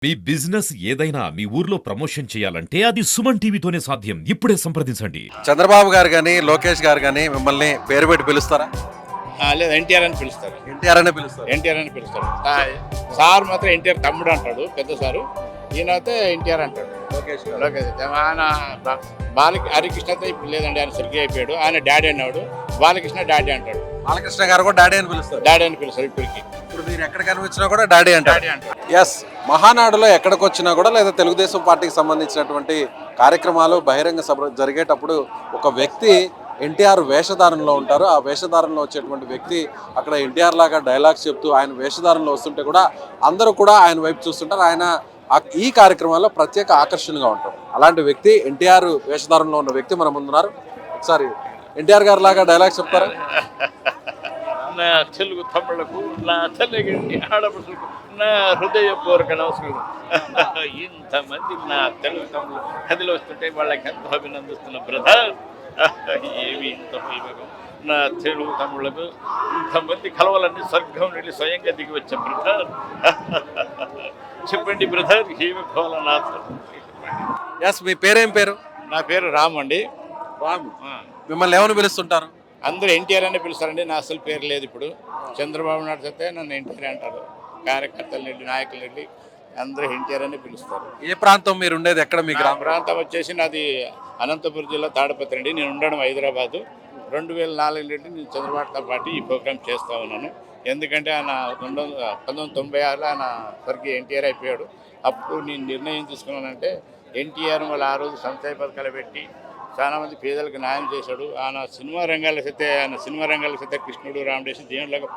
మీ business ఏదైనా మీ ఊర్లో promotion చేయాలంటే అది సుమన్ టీవీతోనే సాధ్యం. ఇప్పుడే సంప్రదించండి. చంద్రబాబు గారు కానీ లోకేష్ గారు కానీ మిమ్మల్ని పేరు పెట్టి పిలుస్తారా? లేదు ఎన్టీఆర్ అని పిలుస్తారు. ఎన్టీఆర్ అనే పిలుస్తారు. ఎన్టీఆర్ అని పిలుస్తారు. సార్ మాత్రం ఎన్టీఆర్ తమ్ముడు అంటాడు పెద్ద సారు. ఈయన అయితే ఎన్టీఆర్ అంటాడు. లోకేష్ గారు. లోకేష్ అయితే ఆయన బాలకి హరికృష్ణ అయితే ఇప్పుడు లేదండి, ఆయన సరిగ్గా అయిపోయాడు. ఆయన డాడీ అన్నాడు, బాలకృష్ణ డాడీ అంటాడు. బాలకృష్ణ గారు కూడా డాడీ అని పిలుస్తారు. డాడీ అని పిలుస్తారు ఇప్పటికి. ఇప్పుడు మీరు ఎక్కడ కనిపించినా కూడా డాడీ అంటారు. డాడీ అంటాడు. ఎస్, మహానాడులో ఎక్కడికి వచ్చినా కూడా లేదా తెలుగుదేశం పార్టీకి సంబంధించినటువంటి కార్యక్రమాలు బహిరంగ సభ జరిగేటప్పుడు ఒక వ్యక్తి ఎన్టీఆర్ వేషధారణలో ఉంటారు. ఆ వేషధారణలో వచ్చేటువంటి వ్యక్తి అక్కడ ఎన్టీఆర్ లాగా డైలాగ్స్ చెప్తూ ఆయన వేషధారణలో వస్తుంటే కూడా అందరూ కూడా ఆయన వైపు చూస్తుంటారు. ఆయన ఈ కార్యక్రమాల్లో ప్రత్యేక ఆకర్షణగా ఉంటారు. అలాంటి వ్యక్తి ఎన్టీఆర్ వేషధారణలో ఉన్న వ్యక్తి మన ముందున్నారు. ఒకసారి ఎన్టీఆర్ గారు లాగా డైలాగ్స్ చెప్తారా? నా తెలుగు తమ్ముళ్లకు, నా తెలుగు ఆడపడులకు నా హృదయపూర్వక నమస్కారం. ఇంతమంది నా తెలుగు తమ్ముళ్ళు కదిలి వస్తుంటే వాళ్ళకి ఎంతో అభినందిస్తున్న బ్రదర్. ఏమి ఇంత వైభవం. నా తెలుగు తమ్ముళ్లకు ఇంతమంది కలవాలని స్వర్గం నుండి స్వయంగా దిగి వచ్చే బ్రదర్. చెప్పండి బ్రదర్, ఏమి కావాలన్నా. ఎస్, మీ పేరేం పేరు? నా పేరు రామ్ అండి. రాము. మిమ్మల్ని ఏమని పిలుస్తుంటారు? అందరూ ఎన్టీఆర్ అనే పిలుస్తారండి. నా అసలు పేరు లేదు. ఇప్పుడు చంద్రబాబు నాయుడు చెప్తే నన్ను ఎన్టీఆర్ అంటారు. కార్యకర్తలు నుండి నాయకులు నుండి అందరూ ఎన్టీఆర్ అని పిలుస్తారు. ఏ ప్రాంతం మీరు ఉండేది? ఎక్కడ మీ గ్రామం? ప్రాంతం వచ్చేసి నాది అనంతపురం జిల్లా తాడపత్రి అండి. నేను ఉండడం హైదరాబాదు. 2004 నుండి నేను చంద్రబాబుతో పాటు ఈ ప్రోగ్రామ్ చేస్తూ ఉన్నాను. ఎందుకంటే ఆయన 1996లో ఆయన స్వర్గీయ ఎన్టీఆర్ అయిపోయాడు. అప్పుడు నేను నిర్ణయం తీసుకున్నానంటే ఎన్టీఆర్ మళ్ళీ ఆ రోజు సంక్షేమ పథకాలు పెట్టి చాలామంది పేదలకు న్యాయం చేశాడు. ఆయన సినిమా రంగాల సైతే కృష్ణుడు రామడేసి దేవుళ్ళగా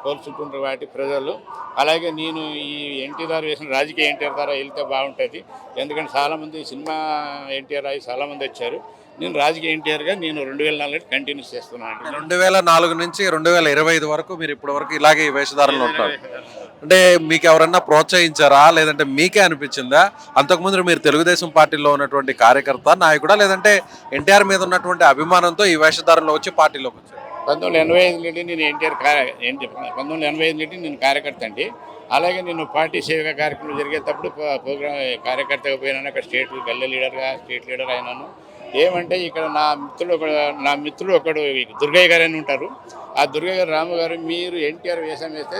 కోల్చుకుంటారు వాటి ప్రజలు. అలాగే నేను ఈ ఎన్టీఆర్ వేసిన రాజకీయ ఎన్టీఆర్ ద్వారా వెళ్తే బాగుంటుంది. ఎందుకంటే చాలామంది సినిమా ఎన్టీఆర్ అయ్యి చాలామంది వచ్చారు. నేను రాజకీయ ఎన్టీఆర్గా నేను 2004 కంటిన్యూస్ చేస్తున్నాను. 2004 నుంచి 2025 వరకు మీరు ఇప్పటి వరకు ఇలాగే ఈ వేషధారణలో ఉంటారు. అంటే మీకు ఎవరన్నా ప్రోత్సహించారా, లేదంటే మీకే అనిపించిందా? అంతకుముందు మీరు తెలుగుదేశం పార్టీలో ఉన్నటువంటి కార్యకర్త నాయకుడా, లేదంటే ఎన్టీఆర్ మీద ఉన్నటువంటి అభిమానంతో ఈ వేషధారణలో వచ్చి పార్టీలోకి వచ్చారు? 1985 నుండి నేను 1985 నుండి నేను కార్యకర్త అండి. అలాగే నేను పార్టీ సేవక కార్యక్రమం జరిగేటప్పుడు ప్రోగ్రామ్ కార్యకర్తగా పోయినాను. అక్కడ గల్లీ స్టేట్ లీడర్ అయినాను. ఏమంటే ఇక్కడ నా మిత్రుడు ఒకడు దుర్గయ్య గారు అని ఉంటారు. ఆ దుర్గయ్య గారు, రాము గారు, మీరు ఎన్టీఆర్ వేషం వేస్తే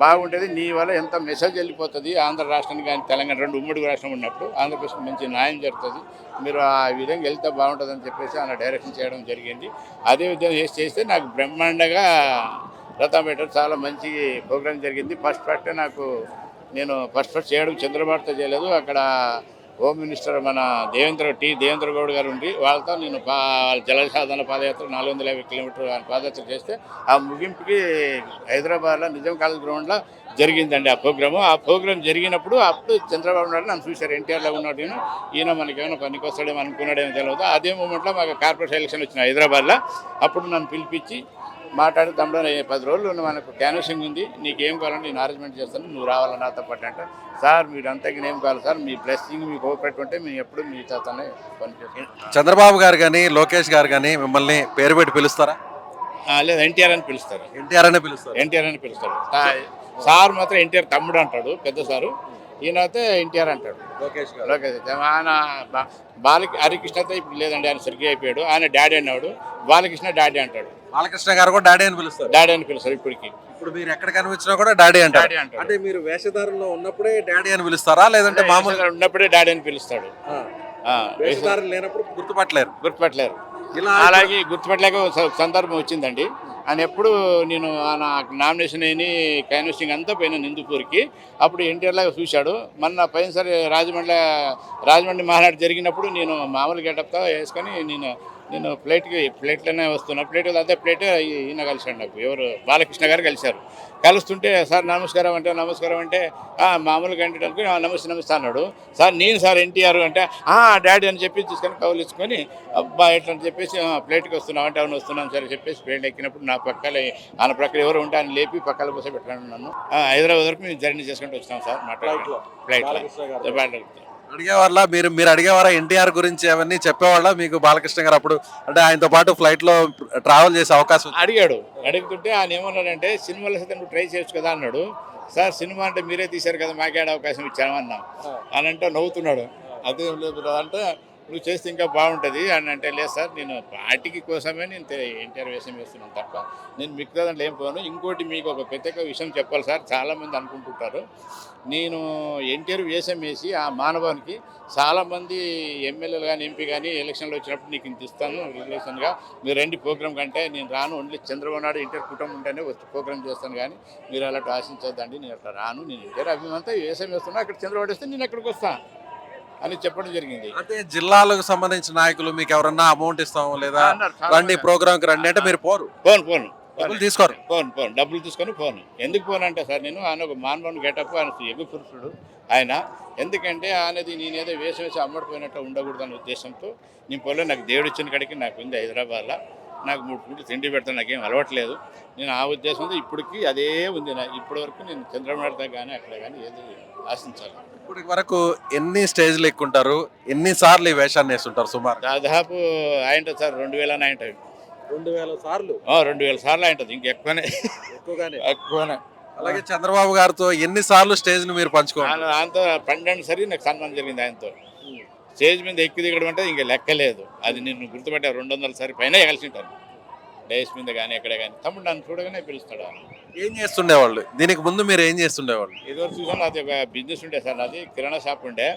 బాగుంటుంది, నీ వల్ల ఎంత మెసేజ్ వెళ్ళిపోతుంది ఆంధ్ర రాష్ట్రానికి కానీ తెలంగాణ రెండు ఉమ్మడి రాష్ట్రం ఉన్నప్పుడు ఆంధ్రప్రదేశ్ మంచి న్యాయం జరుగుతుంది, మీరు ఆ విధంగా వెళ్తే బాగుంటుంది అని చెప్పేసి ఆయన డైరెక్షన్ చేయడం జరిగింది. అదే విధంగా చేస్తే నాకు బ్రహ్మాండంగా రథం పెట్టడం చాలా మంచి ప్రోగ్రాం జరిగింది. నేను ఫస్ట్ చేయడం చంద్రబాబుతో చేయలేదు. అక్కడ హోమ్ మినిస్టర్ మన దేవేంద్ర గౌడ్ గారు ఉండి వాళ్ళతో నేను జల సాధన పాదయాత్ర 450 కిలోమీటర్లు పాదయాత్ర చేస్తే ఆ ముగింపుకి హైదరాబాద్లో నిజాం కాలేజ్ గ్రౌండ్లో జరిగిందండి ఆ ప్రోగ్రామ్ జరిగినప్పుడు అప్పుడు చంద్రబాబు నాయుడు నన్ను చూశారు. ఎన్టీఆర్లో ఉన్నాడు, ఈయన మనకేమైనా పనికొస్తాడేమో అనుకున్నాడేమో తెలియదు. అదే మూమెంట్లో మాకు కార్పొరేషన్ ఎలక్షన్ వచ్చిన హైదరాబాద్లో. అప్పుడు నన్ను పిలిపించి మాట్లాడి, తమ్ముడు 10 రోజులు మనకు క్యాన్వసింగ్ ఉంది, నీకేం కావాలంటే నేను అరేంజ్మెంట్ చేస్తాను, నువ్వు రావాలని నాతో పాటు అంటే, సార్ మీరు అంతకి ఏం కావాలి సార్, మీ బ్లెస్సింగ్ మీకు కోఆపరేట్ ఉంటే మేము ఎప్పుడు మీ చేతనే పనిచేస్తాం. చంద్రబాబు గారు కానీ లోకేష్ గారు కానీ మిమ్మల్ని పేరు పెట్టి పిలుస్తారా? లేదు ఎన్టీఆర్ అని పిలుస్తారు. ఎన్టీఆర్ అనే పిలుస్తారు. ఎన్టీఆర్ అని పిలుస్తాడు. సార్ మాత్రం ఎన్టీఆర్ తమ్ముడు అంటాడు పెద్ద సారు. ఈయన అయితే ఎన్టీఆర్ అంటాడు. లోకేష్ అయితే ఆయన బాలకి హరికృష్ణ అయితే ఇప్పుడు లేదండి, ఆయన సరిగ్గా అయిపోయాడు. ఆయన డాడీ అన్నాడు, బాలకృష్ణ డాడీ అంటాడు. బాలకృష్ణ గారు కూడా డాడీ అని పిలుస్తారు. డాడీ అని పిలుస్తారు ఇప్పటికి. ఇప్పుడు మీరు ఎక్కడ కనిపించినా కూడా డాడీ అంటారు. అంటే మీరు వేషధారంలో ఉన్నప్పుడే డాడీ అని పిలుస్తారా, లేదంటే మామూలుగా ఉన్నప్పుడే డాడీ అని పిలుస్తాడు? వేషధారణ లేనప్పుడు గుర్తుపట్టలేరు. అలాగే గుర్తుపట్టలేక సందర్భం వచ్చిందండి. ఆయన ఎప్పుడు నేను నాకు నామినేషన్ అయిన క్యాన్వసింగ్ అంతా పోయినా హిందూపూర్కి. అప్పుడు ఎన్టీఆర్ లాగా చూశాడు. మొన్న పోయినసారి రాజమండ్రి మహానాడు జరిగినప్పుడు నేను మామూలు గెటప్తో వేసుకొని నేను ఫ్లైట్లోనే వస్తున్నా. అదే ప్లేట్ ఈయన కలిశాడు నాకు, ఎవరు బాలకృష్ణ గారు కలిశారు. కలుస్తుంటే సార్ నమస్కారం అంటే మామూలుగా అంటే నమస్తే అన్నాడు. సార్ నేను సార్ ఎన్టీఆర్ అంటే డాడీ అని చెప్పి తీసుకొని కౌలు ఇచ్చుకొని అబ్బా ఎట్లా అని చెప్పేసి ప్లేట్కి వస్తున్నాం అంటే అవును వస్తున్నాను సార్ చెప్పేసి ప్లేట్ ఎక్కినప్పుడు నా ఆయన ప్రక్కన ఎవరు ఉంటే ఆయన లేపి పక్కల కోసం పెట్టాను. నన్ను హైదరాబాద్ వరకు మేము జర్నీ చేసుకుంటూ వచ్చినాం సార్ ఫ్లైట్లో. అడిగేవాళ్ళ మీరు అడిగేవారా ఎన్టీఆర్ గురించి అవన్నీ చెప్పేవాళ్ళ మీకు బాలకృష్ణ గారు? అప్పుడు అంటే ఆయనతో పాటు ఫ్లైట్ లో ట్రావెల్ చేసే అవకాశం అడుగుతుంటే ఆయన ఏమన్నాడంటే సినిమాలో సైతం నువ్వు ట్రై చేయొచ్చు కదా అన్నాడు. సార్ సినిమా అంటే మీరే తీశారు కదా మాకేడ అవకాశం ఇచ్చామన్నాం అని అంటే నవ్వుతున్నాడు. అదే లేదు అంటే నువ్వు చేస్తే ఇంకా బాగుంటుంది అని అంటే, లేదు సార్ నేను పార్టీకి కోసమే నేను ఎన్టీఆర్ వేషం వేస్తున్నాను తప్ప నేను మిగతా దాంట్లో ఏం పోను. ఇంకోటి మీకు ఒక ప్రత్యేక విషయం చెప్పాలి సార్, చాలామంది అనుకుంటుంటారు నేను ఎన్టీఆర్ వేషం వేసి ఆ మానవానికి చాలామంది ఎమ్మెల్యేలు కానీ ఎంపీ కానీ ఎలక్షన్లో వచ్చినప్పుడు నీకు ఇంత ఇస్తాను రిలేషన్గా మీరు రండి ప్రోగ్రామ్ కంటే నేను రాను, ఓన్లీ చంద్రబాబు నాయుడు ఎన్టీఆర్ కుటుంబం ఉంటేనే వచ్చి ప్రోగ్రామ్ చేస్తాను కానీ మీరు అలాంటి ఆశించొద్దండి, నేను అట్లా రాను, నేను ఎన్టీఆర్ అభిమానంతో వేషం వేస్తున్నా, అక్కడ చంద్రబాబు వస్తే నేను అక్కడికి వస్తాను అని చెప్పడం జరిగింది. అంటే జిల్లాలకు సంబంధించిన నాయకులు మీకు ఎవరన్నా అమౌంట్ ఇస్తాము లేదా అన్నారు, చాలా రండి మంది. ప్రోగ్రామ్ కి రండి అంటే మీరు పోరు, పోను డబ్బులు తీసుకోరు. పోను డబ్బులు తీసుకొని పోను. ఎందుకు పోను అంటే సార్ నేను ఆయన ఒక మానవుని గెటప్, ఆయన ఎగు పురుషుడు ఆయన. ఎందుకంటే ఆయనది నేనేదో వేషం వేసి అమ్మడిపోయినట్టు ఉండకూడదు అనే ఉద్దేశంతో నేను పోలే. నాకు దేవుడు ఇచ్చిన కాడికి నాకు ఉంది హైదరాబాద్లో, నాకు 3 పూటలు తిండి పెడతాను, నాకేం అలవట్లేదు. నేను ఆ ఉద్దేశంతో ఇప్పటికీ అదే ఉంది. ఇప్పటి వరకు నేను చంద్రబాబు నాయుడు కానీ అక్కడ కానీ ఏది ఆశించాలి. ఇప్పటి వరకు ఎన్ని స్టేజ్లు ఎక్కుంటారు, ఎన్నిసార్లు ఈ వేషాన్ని వేస్తుంటారు సుమారు? దాదాపు అయింటుంది సార్ 2000 అని అయింటుంది. 2000 సార్లు. 2000 సార్లు అయింటుంది, ఇంకెక్కువనే ఎక్కువగానే. ఎక్కువనే. అలాగే చంద్రబాబు గారితో ఎన్నిసార్లు స్టేజ్ ని మీరు పంచుకోవాలి? ఆయనతో 12 సరి నాకు సన్మానం జరిగింది. ఆయనతో స్టేజ్ మీద ఎక్కి దిగడం అంటే ఇంకా లెక్కలేదు. అది నేను గుర్తుపెట్టా 200 సరి పైన కలిసి ఉంటాను డేస్ మీద కానీ ఎక్కడ కానీ. తమ్ముడు నన్ను చూడగానే పిలుస్తాడు. ఏం చేస్తుండేవాళ్ళు? దీనికి ముందు మీరు ఏం చేస్తుండేవాళ్ళు? ఇదివరకు చూసాను, నాది ఒక బిజినెస్ ఉండే సార్, నాది కిరాణా షాప్ ఉండే.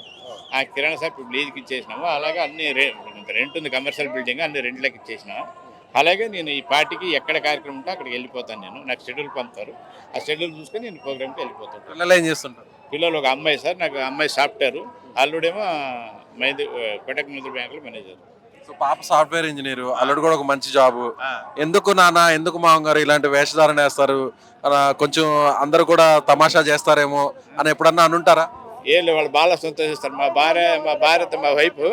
ఆ కిరాణా షాప్ ఇప్పుడు లీజ్కి ఇచ్చేసినాము. అలాగే అన్ని రెంట్ ఉంది, కమర్షియల్ బిల్డింగ్, అన్ని రెంట్లకి ఇచ్చేసినాము. అలాగే నేను ఈ పార్టీకి ఎక్కడ కార్యక్రమం ఉంటే అక్కడికి వెళ్ళిపోతాను. నేను నాకు షెడ్యూల్ పంపుతారు, ఆ షెడ్యూల్ చూసుకొని నేను ప్రోగ్రామ్కి వెళ్ళిపోతాను. పిల్లలు ఏం చేస్తుంటారు? పిల్లలు ఒక అమ్మాయి సార్, నాకు అమ్మాయి సాఫ్ట్వేర్, అల్లుడేమో కోటక్ మహీంద్రా బ్యాంకులో మేనేజర్. సో పాప సాఫ్ట్వేర్ ఇంజనీర్, అల్లుడు కూడా ఒక మంచి జాబ్. ఎందుకు నాన్న, ఎందుకు మామగారు ఇలాంటి వేషధారణ వేస్తారు, కొంచెం అందరూ కూడా తమాషా చేస్తారేమో అని ఎప్పుడన్నా అనుంటారా? ఏం లేదు, వాళ్ళు బాగా సంతోషిస్తారు. మా భార్యతో మా వైపు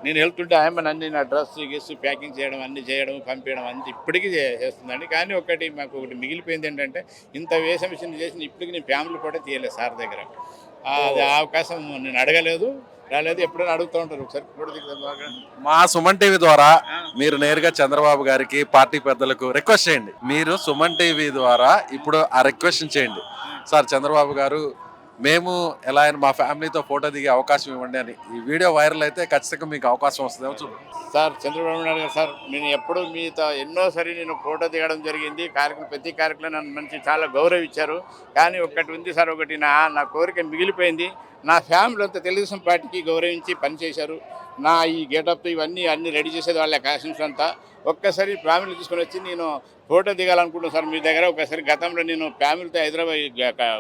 నేను వెళ్తుంటే ఆమె అన్ని నా డ్రెస్ గీసి ప్యాకింగ్ చేయడం, అన్ని చేయడం, పంపించడం అన్ని ఇప్పటికీ చేస్తుందండి. కానీ మాకు ఒకటి మిగిలిపోయింది ఏంటంటే, ఇంత వేషం చేసిన ఇప్పటికి నేను ఫ్యామిలీ కూడా తీయలేదు సార్ దగ్గర. అది ఆ అవకాశం నేను అడగలేదు, రాలేదు. ఎప్పుడైనా అడుగుతూ ఉంటారు, ఒకసారి కూడా దిగుతాం బాగా. మా సుమన్ టీవీ ద్వారా మీరు నేరుగా చంద్రబాబు గారికి, పార్టీ పెద్దలకు రిక్వెస్ట్ చేయండి. మీరు సుమన్ టీవీ ద్వారా ఇప్పుడు ఆ రిక్వెస్ట్ చేయండి. సార్ చంద్రబాబు గారు, మేము ఎలా అయినా మా ఫ్యామిలీతో ఫోటో దిగే అవకాశం ఇవ్వండి అని. ఈ వీడియో వైరల్ అయితే ఖచ్చితంగా మీకు అవకాశం వస్తుందేమో చూడండి. సార్ చంద్రబాబు నాయుడు గారు సార్, నేను ఎప్పుడు మీతో ఎన్నోసారి నేను ఫోటో దిగడం జరిగింది. ప్రతి కార్యక్రమం నన్ను మంచి చాలా గౌరవించారు. కానీ ఒకటి ఉంది సార్, ఒకటి నా కోరిక మిగిలిపోయింది. నా ఫ్యామిలీ అంతా తెలుగుదేశం పార్టీకి గౌరవించి పనిచేశారు. నా ఈ గెటప్ ఇవన్నీ రెడీ చేసేది వాళ్ళ క్యాషన్స్ అంతా. ఒక్కసారి ఫ్యామిలీ తీసుకొని వచ్చి నేను ఫోటో దిగాలనుకుంటున్నాను సార్ మీ దగ్గర. ఒకసారి గతంలో నేను ఫ్యామిలీతో హైదరాబాద్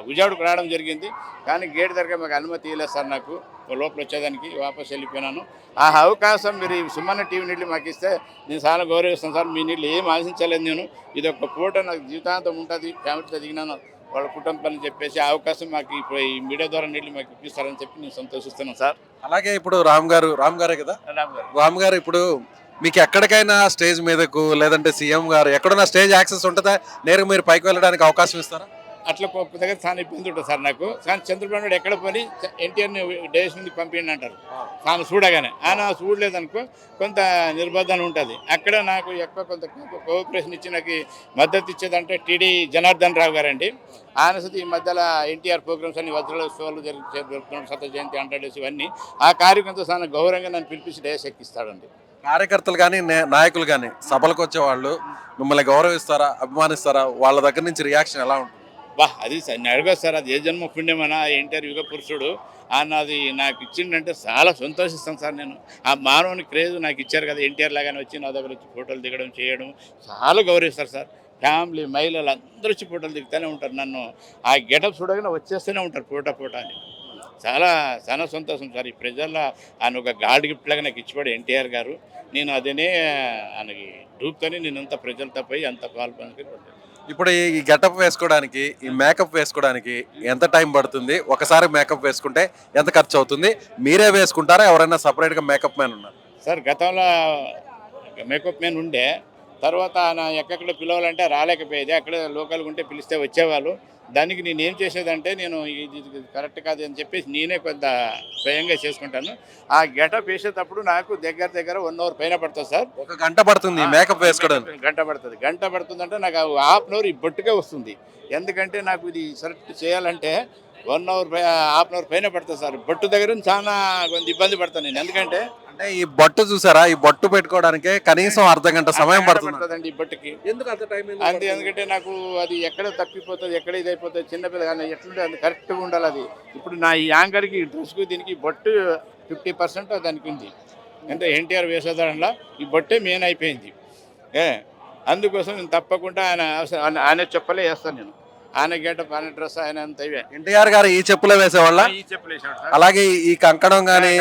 విజయవాడకు రావడం జరిగింది, కానీ గేట్ దగ్గర మాకు అనుమతి ఇవ్వలేదు సార్. నాకు లోపల వచ్చేదానికి వాపస్ వెళ్ళిపోయినాను. ఆ అవకాశం మీరు ఈ సుమన్ టీవీ నీళ్ళు మాకు ఇస్తే నేను చాలా గౌరవిస్తాను సార్. మీ నీళ్ళు ఏం ఆశించలేదు నేను. ఇది ఒక ఫోటో నాకు జీవితాంతం ఉంటుంది, ఫ్యామిలీతో దిగినాను వాళ్ళ కుటుంబాన్ని చెప్పేసి ఆ అవకాశం మాకు ఇప్పుడు ఈ మీడియా ద్వారా నీళ్ళు మాకు ఇప్పిస్తారని చెప్పి నేను సంతోషిస్తున్నాను సార్. అలాగే ఇప్పుడు రామ్ గారే కదా, రామ్ గారు ఇప్పుడు మీకు ఎక్కడికైనా స్టేజ్ మీదకు లేదంటే సీఎం గారు ఎక్కడన్నా స్టేజ్ యాక్సెస్ ఉంటుందా? నేరుగా మీరు పైకి వెళ్ళడానికి అవకాశం ఇస్తారా? అట్లా ఒక్క దగ్గర చాలా ఇబ్బంది ఉంటుంది సార్ నాకు. కానీ చంద్రబాబు నాయుడు ఎక్కడ పోని ఎన్టీఆర్ని డేస్ నుండి పంపించండి అంటారు. తాను చూడగానే ఆయన చూడలేదనుకో కొంత నిర్బంధన ఉంటుంది. అక్కడ నాకు ఎక్కువ కొంత కోఆపరేషన్ ఇచ్చి నాకు మద్దతు ఇచ్చేదంటే టీడీ జనార్దన్ రావు గారండి. ఆయన సతి ఈ మధ్యలో ఎన్టీఆర్ ప్రోగ్రామ్స్ అన్ని వజ్రోత్సవాలు జరుగుతున్నాడు, సత్య జయంతి 100 days ఇవన్నీ. ఆ కార్యక్రమంతో చాలా గౌరవంగా నన్ను పిలిపించి డేస్ ఎక్కిస్తాడండి. కార్యకర్తలు కానీ నాయకులు కానీ సభలకు వచ్చే వాళ్ళు మిమ్మల్ని గౌరవిస్తారా, అభిమానిస్తారా? వాళ్ళ దగ్గర నుంచి రియాక్షన్ ఎలా ఉంటుంది? అది నేను అడగదు సార్, అది ఏ జన్మ పుణ్యమనా ఎన్టీఆర్ యుగ పురుషుడు అన్నది నాకు ఇచ్చిందంటే చాలా సంతోషిస్తాను సార్. నేను ఆ మానవుని క్రేజ్ నాకు ఇచ్చారు కదా, ఎన్టీఆర్ లాగానే వచ్చి నా దగ్గర వచ్చి ఫోటోలు దిగడం చేయడం చాలా గౌరవిస్తారు సార్. ఫ్యామిలీ మహిళలు అందరూ వచ్చి ఫోటోలు దిగుతూనే ఉంటారు. నన్ను ఆ గెటప్ చూడగానే వచ్చేస్తూనే ఉంటారు ఫోటో అని. చాలా చాలా సంతోషం సార్. ఈ ప్రజల్లో ఆయన ఒక గాడ్ గిఫ్ట్ లాగా నాకు ఇచ్చిపోయాడు ఎన్టీఆర్ గారు. నేను అదేనే ఆయనకి డూప్తోనే నేను అంత ప్రజలతో పోయి అంత పాల్పొందుకొని. ఇప్పుడు ఈ గెటప్ వేసుకోవడానికి, ఈ మేకప్ వేసుకోవడానికి ఎంత టైం పడుతుంది? ఒకసారి మేకప్ వేసుకుంటే ఎంత ఖర్చు అవుతుంది? మీరే వేసుకుంటారా, ఎవరైనా సపరేట్గా మేకప్ మ్యాన్ ఉన్నారు? సార్ గతంలో మేకప్ మ్యాన్ ఉండే, తర్వాత ఆయన ఎక్కడెక్కడ పిలవాలంటే రాలేకపోయేది. అక్కడ లోకల్గా ఉంటే పిలిస్తే వచ్చేవాళ్ళు. దానికి నేను ఏం చేసేదంటే నేను ఇది కరెక్ట్ కాదు అని చెప్పేసి నేనే కొంత స్వయంగా చేసుకుంటాను. ఆ గెటప్ వేసేటప్పుడు నాకు దగ్గర దగ్గర 1 అవర్ పైన పడుతుంది సార్. ఒక గంట పడుతుంది మేకప్ వేసుకోవడానికి. గంట పడుతుందంటే నాకు హాఫ్ అన్ అవర్ ఈ బొట్టుకే వస్తుంది. ఎందుకంటే నాకు ఇది సెలెక్ట్ చేయాలంటే 1 అవర్ హాఫ్ అన్ అవర్ పైన పడుతుంది సార్. బొట్టు దగ్గర నుంచి చాలా కొంత ఇబ్బంది పడతాను నేను. ఎందుకంటే అంటే ఈ బొట్టు చూసారా, ఈ బొట్టు పెట్టుకోవడానికి కనీసం అర్ధ గంట సమయం పడుతుంది. పడుతుందండి ఈ బొట్టుకి. ఎందుకు అంత టైం? అంతే, ఎందుకంటే నాకు అది ఎక్కడ తప్పిపోతుంది, ఎక్కడ ఇది అయిపోతుంది, చిన్నపిల్ల కానీ ఎట్లుంటే అది కరెక్ట్గా ఉండాలి. అది ఇప్పుడు నా ఈ యాంకర్కి డ్రెస్కు దీనికి బొట్టు 50% దానికి ఉంది. అంటే ఎన్టీఆర్ వేసేదానిలో ఈ బొట్టే మెయిన్ అయిపోయింది. అందుకోసం నేను తప్పకుండా ఆయన చెప్పలే వేస్తాను నేను. ఆయన గెటప్, ఆయన డ్రెస్, ఆయన అంత ఇవే. ఎన్టీఆర్ గారు ఈ చెప్పులే వేసేవాళ్ళ. ఈ చెప్పులు వేసేవాడు సార్. అలాగే ఈ కంకణం గానీ,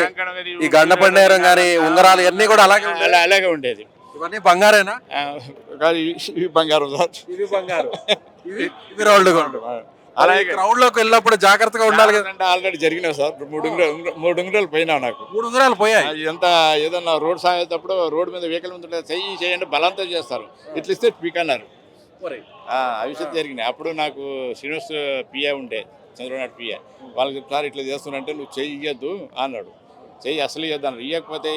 ఈ గండపండేరం గానీ, ఉంగరాలు ఇవన్నీ కూడా అలాగే అలాగే ఉండేది. ఇవన్నీ బంగారేనా? ఇవి బంగారం సార్. ఇవి బంగారు, ఇవి రోల్డ్ గోల్డ్. అలాగే క్రౌడ్ లోకి వెళ్ళినప్పుడు జాగ్రత్తగా ఉండాలి కదా. అంటే ఆల్రెడీ జరిగినాయి సార్. 3 ఉంగరాలు పోయినా నాకు. 3 ఉంగరాలు పోయాయి. ఎంత ఏదన్నా రోడ్ సాగేటప్పుడు రోడ్డు మీద వెహికల్ ముందు చేయండి బలంతో చేస్తారు. ఇట్లా ఇస్తే పీకన్నారు. అవిషయం జరిగినాయి. అప్పుడు నాకు శ్రీనివాస్ పిఏ ఉండే, చంద్రబాబు పిఏ. వాళ్ళకి చెప్తారు ఇట్లా చేస్తున్నంటే నువ్వు చెయ్యి ఇయ్యద్దు అన్నాడు. చెయ్యి అసలు ఇవ్వద్దు అన్నాడు. ఇవ్వకపోతే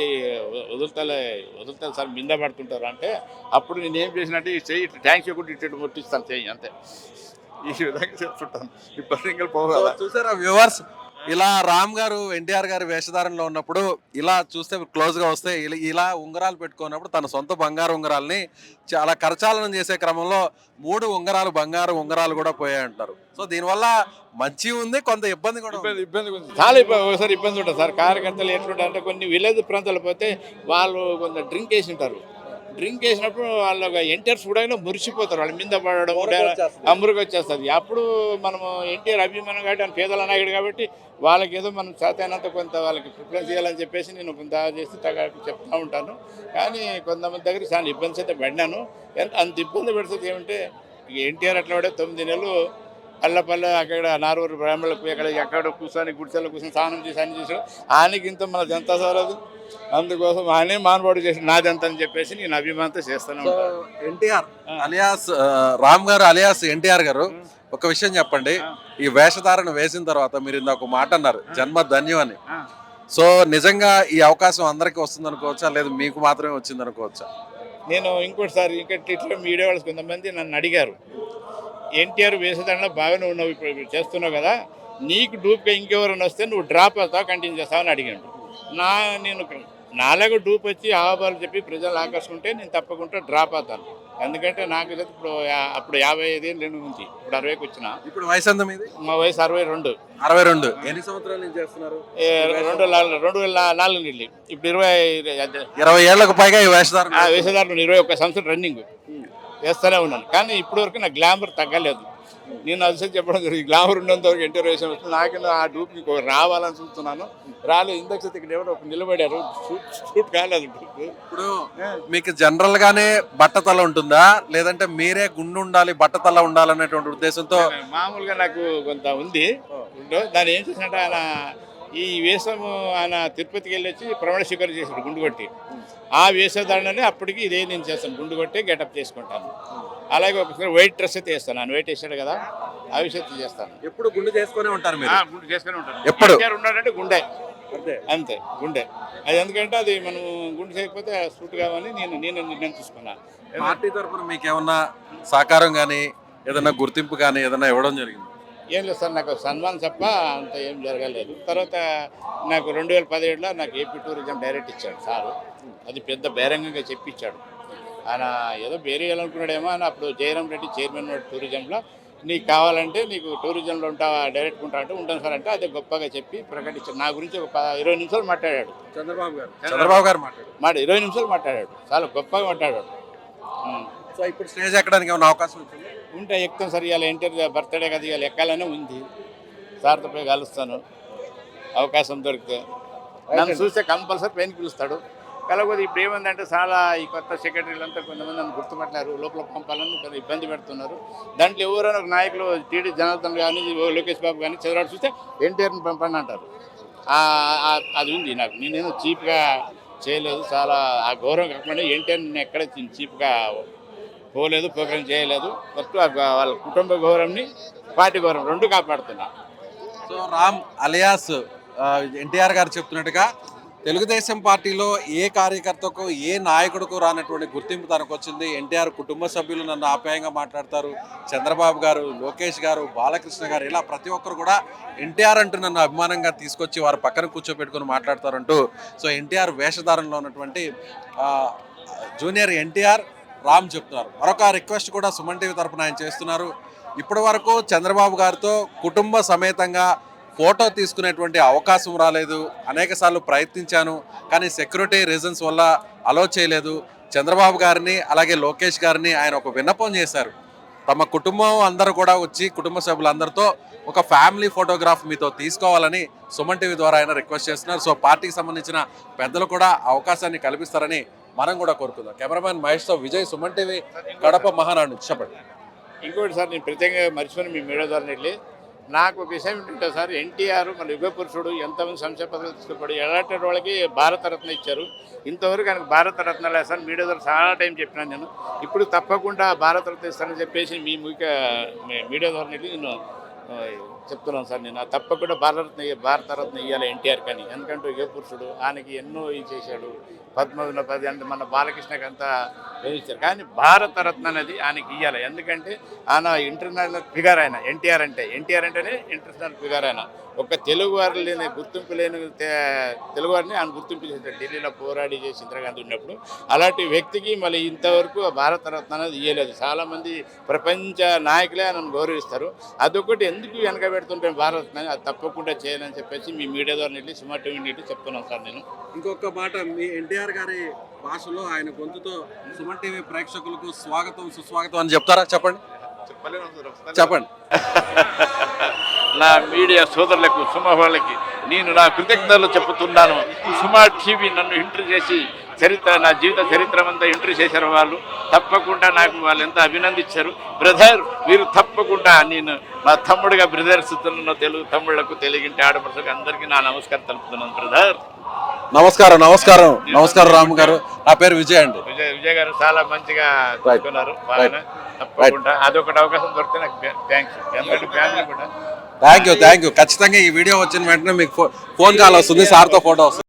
వదులుతారు సార్, మింద పడుతుంటారు అంటే. అప్పుడు నేను ఏం చేసినట్టే ఈ చెయ్యి ట్యాంక్స్ చేయకుండా ఇటు ముట్టిస్తాను చెయ్యి, అంతే. ఈ విధంగా చెప్తుంటాను. ఇప్పటి ఇంకా పోవాలి. చూసారా వ్యూవర్స్, ఇలా రామ్ గారు ఎన్టీఆర్ గారి వేషధారణలో ఉన్నప్పుడు ఇలా చూస్తే క్లోజ్ గా వస్తే ఇలా ఉంగరాలు పెట్టుకున్నప్పుడు తన సొంత బంగారు ఉంగరాలని చాలా కరచాలనం చేసే క్రమంలో 3 ఉంగరాలు బంగారు ఉంగరాలు కూడా పోయాయి అంటారు. సో దీనివల్ల మంచి ఉంది, కొంత ఇబ్బంది కూడా ఉంది. ఇబ్బంది చాలా ఒకసారి ఇబ్బంది ఉంటుంది సార్. కార్యకర్తలు ఎట్లుంటారు అంటే కొన్ని విలేజ్ ప్రాంతాలు పోతే వాళ్ళు కొంత డ్రింక్ వేసి ఉంటారు. డ్రింక్ వేసినప్పుడు వాళ్ళు ఎన్టీఆర్ చూడగానే మురిసిపోతారు. వాళ్ళ మీద పడడం అమ్మురుకు వచ్చేస్తుంది. అప్పుడు మనము ఎన్టీఆర్ అభిమానం కాబట్టి ఆయన పేదల నాయకుడు కాబట్టి వాళ్ళకి ఏదో మనం చేతైనంత కొంత వాళ్ళకి ప్రిఫరెన్స్ ఇవ్వాలని చెప్పేసి నేను కొంత చేసి చెప్తూ ఉంటాను. కానీ కొంతమంది దగ్గర చాలా ఇబ్బంది అయితే పడినాను. అంత ఇబ్బంది పెడుతుంది ఏమంటే ఎన్టీఆర్ అట్లా పడే 9 నెలలు పల్లె అక్కడ నారూరు బ్రాహ్మణులకు ఎక్కడ కూర్చొని గుడిసెల్లో కూర్చొని స్నానం చేసి అన్ని చేసాడు. ఆయనకి ఇంత మనది ఎంత సారదు. అందుకోసం ఆయనే మానవాడు చేసి నాదెంత అని చెప్పేసి నేను అభిమానంతో చేస్తాను. ఎన్టీఆర్ అలియాస్ రామ్ గారు అలియాస్ ఎన్టీఆర్ గారు, ఒక విషయం చెప్పండి. ఈ వేషధారణ వేసిన తర్వాత మీరు ఇందాక మాట అన్నారు, జన్మ ధన్యం అని. సో నిజంగా ఈ అవకాశం అందరికీ వస్తుంది అనుకోవచ్చా, లేదు మీకు మాత్రమే వచ్చింది అనుకోవచ్చా? నేను ఇంకోటిసారి ఇట్లా మీడియా వాళ్ళు కొంతమంది నన్ను అడిగారు, ఎన్టీఆర్ వేసేదాంట్లో బాగానే ఉన్నావు, ఇప్పుడు చేస్తున్నావు కదా, నీకు డూప్గా ఇంకెవరైనా వస్తే నువ్వు డ్రాప్ అవుతావు, కంటిన్యూ చేస్తావు అని అడిగాడు. నేను నాలాగా డూప్ వచ్చి ఆహ్వాలు చెప్పి ప్రజలు ఆకర్షుకుంటే నేను తప్పకుండా డ్రాప్ అవుతాను. ఎందుకంటే నాకు ఇప్పుడు 55 ఏళ్ళు ఉంది, ఇప్పుడు 60కి వచ్చిన. ఇప్పుడు వయసు ఎంత మీది? మా వయసు 62. 62. ఎన్ని సంవత్సరాల నుంచి చేస్తున్నారు? 2004 నుండి ఇప్పుడు 20 ఏళ్లకు పైగా ఈ వేషధారణ. వేసేదారులు 21 సంవత్సరం రన్నింగ్ వేస్తూనే ఉన్నాను. కానీ ఇప్పటి వరకు నా గ్లామర్ తగ్గలేదు. నేను అది చెప్పడం జరిగింది, గ్లామర్ ఉన్నంత వరకు ఎన్టీఆర్ వేషం వస్తుంది. నాకు ఆ డూప్ మీకు రావాలని చూస్తున్నాను, రాలేదు. ఇందాక ఇక్కడ ఎవరు ఒక నిలబడారు, షూట్ కాలేదు డూప్. ఇప్పుడు మీకు జనరల్ గానే బట్టతల ఉంటుందా, లేదంటే మీరే గుండు ఉండాలి బట్టతల ఉండాలనేటువంటి ఉద్దేశంతో? మామూలుగా నాకు కొంత ఉంది. దాన్ని ఏం చేసినట్టు ఆయన ఈ వేషము ఆయన తిరుపతికి వెళ్ళి వచ్చి ప్రమాణ స్వీకారం చేశాడు గుండు కొట్టి. ఆ వేషధారణనే అప్పటికి ఇదే నేను చేస్తాను, గుండు కొట్టి గెటప్ చేసుకుంటాను. అలాగే ఒకసారి వైట్ డ్రెస్ అయితే వేస్తాను, ఆయన వైట్ వేసాడు కదా, ఆ విషయం చేస్తాను. ఎప్పుడు గుండు చేసుకునే ఉంటారు మీరు? గుండు చేసుకుని ఉంటాను. ఎప్పుడు ఉన్నాడంటే గుండె అంతే, గుండె. అది ఎందుకంటే అది మనం గుండు చేయకపోతే సూట్ కావాలని నేను నిర్ణయం తీసుకున్నాను. పార్టీ తరఫున మీకు ఏమన్నా సహకారం కానీ ఏదైనా గుర్తింపు కానీ ఏదైనా ఇవ్వడం జరిగింది? ఏం లేదు సార్, నాకు సన్మానం తప్ప అంత ఏం జరగలేదు. తర్వాత నాకు 2017లో నాకు ఏపీ టూరిజం డైరెక్ట్ ఇచ్చాడు సారు. అది పెద్ద బహిరంగంగా చెప్పించాడు. ఆయన ఏదో వేరే అనుకున్నాడేమో అని. అప్పుడు జయరాం రెడ్డి చైర్మన్ టూరిజంలో, నీకు కావాలంటే నీకు టూరిజంలో ఉంటావా, డైరెక్ట్ ఉంటా అంటే ఉంటాను సార్ అంటే, అదే గొప్పగా చెప్పి ప్రకటించాడు. నా గురించి ఒక 20 నిమిషాలు మాట్లాడాడు చంద్రబాబు గారు. 20 నిమిషాలు మాట్లాడాడు, చాలా గొప్పగా మాట్లాడాడు. సో ఇప్పుడు స్టేజ్ ఎక్కడానికి ఏమైనా అవకాశం ఉంటుంది? ఉంటే ఎక్కుతాం సార్. ఇవాళ ఎన్టీఆర్ బర్త్డే కదా, ఇవాళ ఎక్కాలనే ఉంది. సార్తో పోయి కలుస్తాను అవకాశం దొరికితే. నన్ను చూస్తే కంపల్సరీ పెయిన్ పిలుస్తాడు. కలగదు. ఇప్పుడు ఏమైందంటే చాలా ఈ కొత్త సెక్రటరీలు అంతా కొంతమంది నన్ను గుర్తుపట్టినారు, లోపల పంపాలని కొంత ఇబ్బంది పెడుతున్నారు. దాంట్లో ఎవరైనా ఒక నాయకులు టీడీ జనార్దన్ కానీ లోకేష్ బాబు కానీ చంద్రబాబు చూస్తే ఎన్టీఆర్ని పంపండి అంటారు. అది ఉంది నాకు. నేనేదో చీప్గా చేయలేదు, చాలా ఆ గౌరవం కాకుండా ఎన్టీఆర్ నేను ఎక్కడ చీప్గా పోలేదు, ప్రోగ్రాం చేయలేదు. ఫస్ట్ వాళ్ళ కుటుంబ గౌరవంని పార్టీ గౌరవం రెండు కాపాడుతున్నా. సో రామ్ అలియాస్ ఎన్టీఆర్ గారు చెప్తున్నట్టుగా తెలుగుదేశం పార్టీలో ఏ కార్యకర్తకు ఏ నాయకుడికి రానటువంటి గుర్తింపు తనకు వచ్చింది. ఎన్టీఆర్ కుటుంబ సభ్యులు నన్ను ఆప్యాయంగా మాట్లాడతారు, చంద్రబాబు గారు, లోకేష్ గారు, బాలకృష్ణ గారు, ఇలా ప్రతి ఒక్కరు కూడా ఎన్టీఆర్ అంటూ నన్ను అభిమానంగా తీసుకొచ్చి వారి పక్కన కూర్చోబెట్టుకుని మాట్లాడతారంటూ సో ఎన్టీఆర్ వేషధారణలో ఉన్నటువంటి జూనియర్ ఎన్టీఆర్ రామ్ చెప్తున్నారు. మరొక రిక్వెస్ట్ కూడా సుమన్ టీవీ తరఫున ఆయన చేస్తున్నారు. ఇప్పటి వరకు చంద్రబాబు గారితో కుటుంబ సమేతంగా ఫోటో తీసుకునేటువంటి అవకాశం రాలేదు. అనేక సార్లు ప్రయత్నించాను, కానీ సెక్యూరిటీ రీజన్స్ వల్ల అలో చేయలేదు. చంద్రబాబు గారిని అలాగే లోకేష్ గారిని ఆయన ఒక విన్నపం చేశారు, తమ కుటుంబం అందరూ కూడా వచ్చి కుటుంబ సభ్యులందరితో ఒక ఫ్యామిలీ ఫోటోగ్రాఫ్ మీతో తీసుకోవాలని సుమన్ టీవీ ద్వారా ఆయన రిక్వెస్ట్ చేస్తున్నారు. సో పార్టీకి సంబంధించిన పెద్దలు కూడా అవకాశాన్ని కల్పిస్తారని మనం కూడా కోరుకుందాం. కెమెరామ్యాన్ మహేష్తో విజయ్, సుమన్ టీవీ, కడప మహానాడు నుంచి. చెప్పండి. ఇంకోటి సార్, నేను ప్రత్యేకంగా మర్చిపోయిన మీ మీడియా ద్వారా వెళ్ళి నాకు ఒక విషయం ఏంటంటే సార్, ఎన్టీఆర్ మన యుగ పురుషుడు, ఎంతమంది సంక్షేమ పథకాలు తీసుకుపోయాడు, ఎలాంటి వాళ్ళకి భారతరత్న ఇచ్చారు. ఇంతవరకు ఆయనకు భారతరత్న లేదు సార్. మీడియా ద్వారా చాలా టైం చెప్పినాను నేను. ఇప్పుడు తప్పకుండా భారతరత్న ఇస్తానని చెప్పేసి మీ మీడియా ద్వారా నేను చెప్తున్నాను సార్. నేను తప్పకుండా భారతరత్న ఇవ్వాలి ఎన్టీఆర్ కానీ, ఎందుకంటే యుగ పురుషుడు, ఆయనకి ఎన్నో ఇది చేశాడు. పద్మవిన 10 అంటే మన బాలకృష్ణకి అంతా వేయించారు, కానీ భారతరత్న అనేది ఆయనకి ఇవ్వాలి. ఎందుకంటే ఆయన ఇంటర్నేషనల్ ఫిగర్. ఆయన ఎన్టీఆర్ అంటేనే ఇంటర్నేషనల్ ఫిగర్. ఆయన ఒక తెలుగు వారు లేని గుర్తింపు లేని తెలుగువారిని ఆయన గుర్తింపు చేశారు. ఢిల్లీలో పోరాడి చేసి ఇందిరాగాంధీ ఉన్నప్పుడు అలాంటి వ్యక్తికి మళ్ళీ ఇంతవరకు భారతరత్న అనేది ఇవ్వలేదు. చాలామంది ప్రపంచ నాయకులే ఆయనను గౌరవిస్తారు. అదొకటి ఎందుకు వెనకబెడుతుంటే భారతరత్న అది తప్పకుండా చేయాలని చెప్పేసి మీ మీడియా ద్వారా వెళ్ళి సుమన్ టీవీ నీటి చెప్తున్నాను సార్. నేను ఇంకొక మాట, మీ ఎన్టీఆర్ గారి భాషలో ఆయన గొంతుతో సుమన్ టీవీ ప్రేక్షకులకు స్వాగతం సుస్వాగతం అని చెప్తారా? చెప్పండి. చెప్పండి. నా మీడియా సోదరులకు, సుమ వాళ్ళకి నేను నా కృతజ్ఞతలు చెబుతున్నాను. సుమా టీవీ నన్ను ఇంటర్వ్యూ చేసి నా జీవిత చరిత్ర అంతా ఇంటర్వ్యూ చేశారు వాళ్ళు. తప్పకుండా నాకు వాళ్ళు ఎంత అభినందించారు. బ్రదర్, మీరు తప్పకుండా, నేను నా తమ్ముడుగా బ్రదర్స్ తెలుగు తమ్ముళ్లకు, తెలుగింటి ఆడపడులకు అందరికీ నా నమస్కారం తెలుపుతున్నాను బ్రదర్. నమస్కారం. నమస్కారం. నమస్కారం రాము గారు. నా పేరు విజయ్ అండి. విజయ్ గారు చాలా మంచిగా తీసుకున్నారు. తప్పకుండా అదొకటి అవకాశం దొరికితే నాకు థ్యాంక్స్. ఎందుకంటే ఫ్యామిలీ కూడా థ్యాంక్ యూ. ఖచ్చితంగా ఈ వీడియో వచ్చిన వెంటనే మీకు ఫోన్ కాల్ వస్తుంది, సార్తో ఫోటో వస్తుంది.